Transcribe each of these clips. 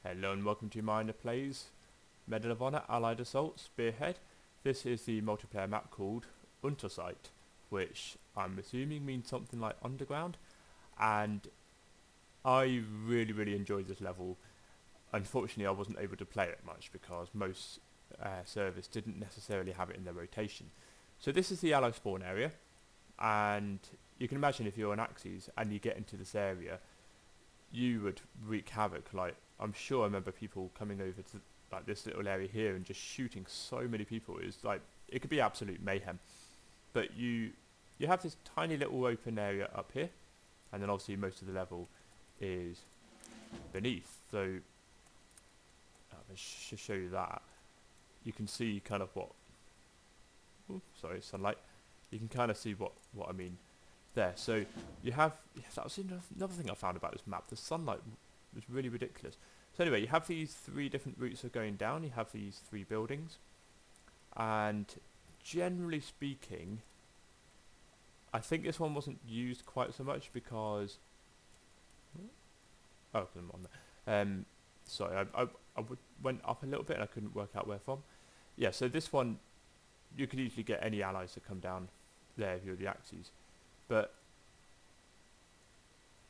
Hello and welcome to Minor Plays Medal of Honor Allied Assault Spearhead. This is the multiplayer map called Unterseite, which I'm assuming means something like underground, and I really enjoyed this level. Unfortunately I wasn't able to play it much because most servers didn't necessarily have it in their rotation. So this is the Allied spawn area, and you can imagine if you're on Axis and you get into this area, you would wreak havoc. Like, I'm sure I remember people coming over to like this little area here and just shooting so many people. It's like it could be absolute mayhem. But you have this tiny little open area up here, and then obviously most of the level is beneath. So I should show you that. You can see kind of what. Ooh, sorry, sunlight. You can kind of see what I mean there. So you have, yes, that was another thing I found about this map. The sunlight was really ridiculous. So anyway, you have these three different routes of going down. You have these three buildings, and generally speaking, I think this one wasn't used quite so much because I'm on there. Sorry, I went up a little bit and I couldn't work out where from. Yeah, so this one you could easily get any allies to come down there if you're the Axis. But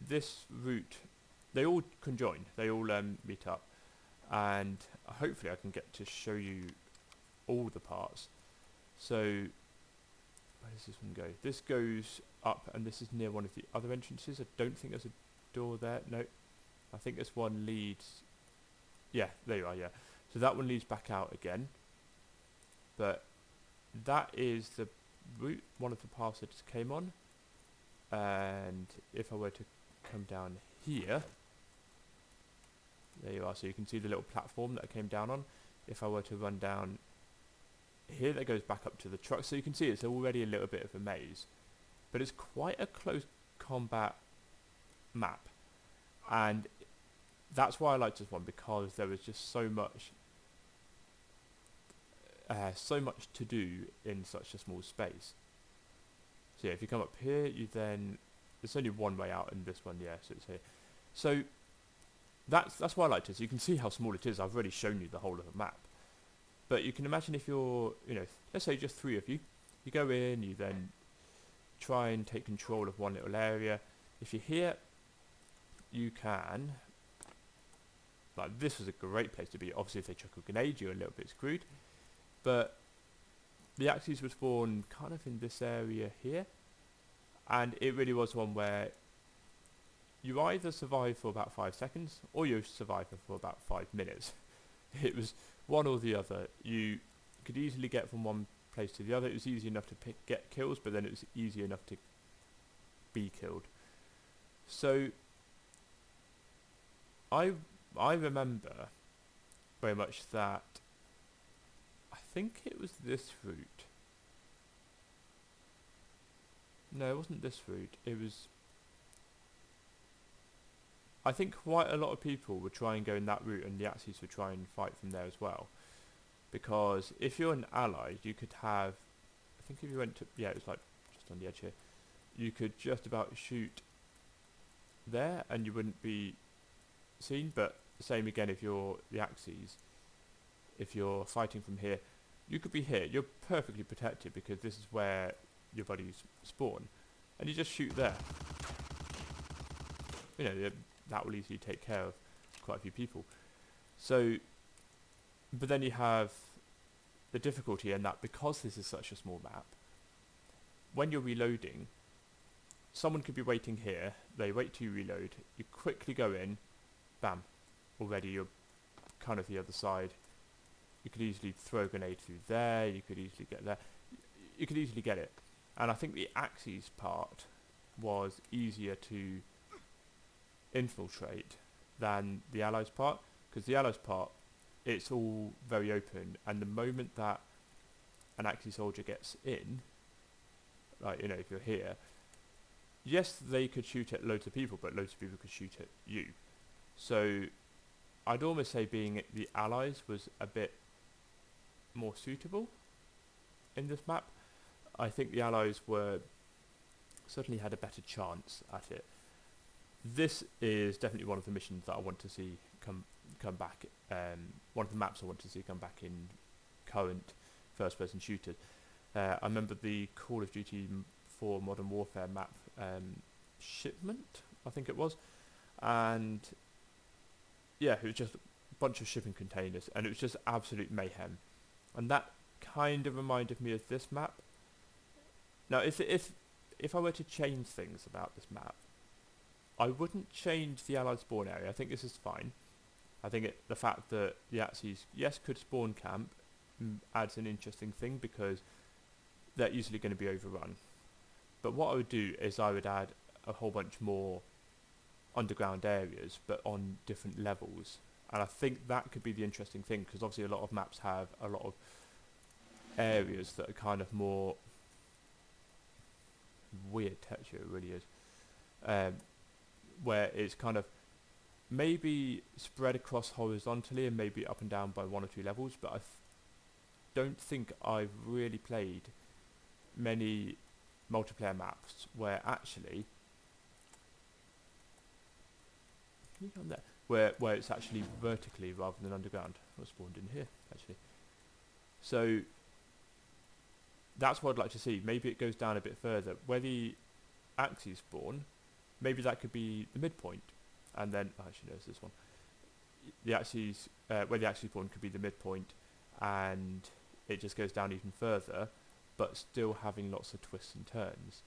this route, they all conjoin, they all meet up, and hopefully I can get to show you all the parts. So where does this one go? This goes up, and this is near one of the other entrances. I don't think there's a door there. No, I think this one leads, yeah, there you are, yeah. So that one leads back out again, but that is the route one of the paths that just came on. And if I were to come down here, there you are, so you can see the little platform that I came down on. If I were to run down here, that goes back up to the truck, so you can see it's already a little bit of a maze, but it's quite a close combat map, and that's why I liked this one, because there was just so much to do in such a small space. So yeah, if you come up here, you then, there's only one way out in this one, yeah, so it's here. So that's why I liked it. So you can see how small it is. I've already shown you the whole of the map. But you can imagine if you're, let's say just three of you, you go in, you then try and take control of one little area. If you're here, you can, like, this was a great place to be. Obviously if they chuck a grenade, you're a little bit screwed. But the Axis was spawned kind of in this area here, and it really was one where you either survive for about 5 seconds or you survive for about 5 minutes. It was one or the other. You could easily get from one place to the other. It was easy enough to get kills, but then it was easy enough to be killed. So I remember very much that I think it was this route. No, it wasn't this route. It was, I think quite a lot of people would try and go in that route, and the Axis would try and fight from there as well. Because if you're an ally, you could have, I think if you went to, yeah, it was like just on the edge here, you could just about shoot there and you wouldn't be seen. But same again if you're the Axis, if you're fighting from here, you could be here. You're perfectly protected because this is where your buddies spawn, and you just shoot there. That will easily take care of quite a few people. So, but then you have the difficulty in that because this is such a small map, when you're reloading, someone could be waiting here, they wait till you reload, you quickly go in, bam, already you're kind of the other side. You could easily throw a grenade through there, you could easily get there, you could easily get it. And I think the Axis part was easier to infiltrate than the Allies part, because the Allies part, it's all very open, and the moment that an Axis soldier gets in, like, if you're here, yes, they could shoot at loads of people, but loads of people could shoot at you. So I'd almost say being the Allies was a bit more suitable in this map. I think the Allies certainly had a better chance at it. This is definitely one of the missions that I want to see come come back. One of the maps I want to see come back in current first-person shooters. I remember the Call of Duty 4 Modern Warfare map, Shipment, I think it was, and yeah, it was just a bunch of shipping containers, and it was just absolute mayhem. And that kind of reminded me of this map. Now, if I were to change things about this map, I wouldn't change the Allied spawn area. I think this is fine. I think the fact that the Axis, yes, could spawn camp adds an interesting thing because they're easily going to be overrun. But what I would do is I would add a whole bunch more underground areas, but on different levels. And I think that could be the interesting thing, because obviously a lot of maps have a lot of areas that are kind of more weird texture, it really is, where it's kind of maybe spread across horizontally and maybe up and down by 1 or 2 levels, but I don't think I've really played many multiplayer maps where actually where it's actually vertically rather than underground. I spawned in here actually, so that's what I'd like to see. Maybe it goes down a bit further where the Axis spawn. Maybe that could be the midpoint, and then actually no, it's this one. The Axis where the Axis spawn could be the midpoint, and it just goes down even further, but still having lots of twists and turns.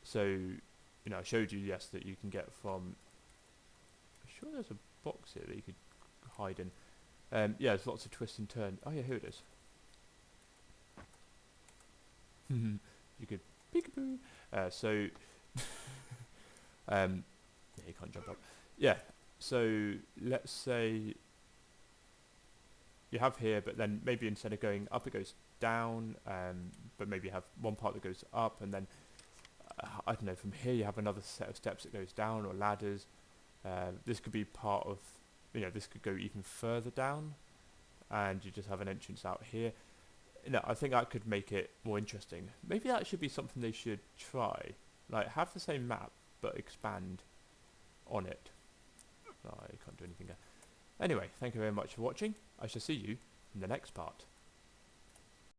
So, you know, I showed you, yes, that you can get from, I'm sure there's a box here that you could hide in. Yeah, there's lots of twists and turns. Oh yeah, here it is. You could peekaboo. So, yeah, you can't jump up. Yeah, so let's say you have here, but then maybe instead of going up, it goes down, but maybe you have one part that goes up, and then I don't know, from here you have another set of steps that goes down, or ladders. This could be part of, you know, this could go even further down, and you just have an entrance out here. You know, I think that could make it more interesting. Maybe that should be something they should try, like have the same map but expand on it. I can't do anything there. Anyway, thank you very much for watching. I shall see you in the next part.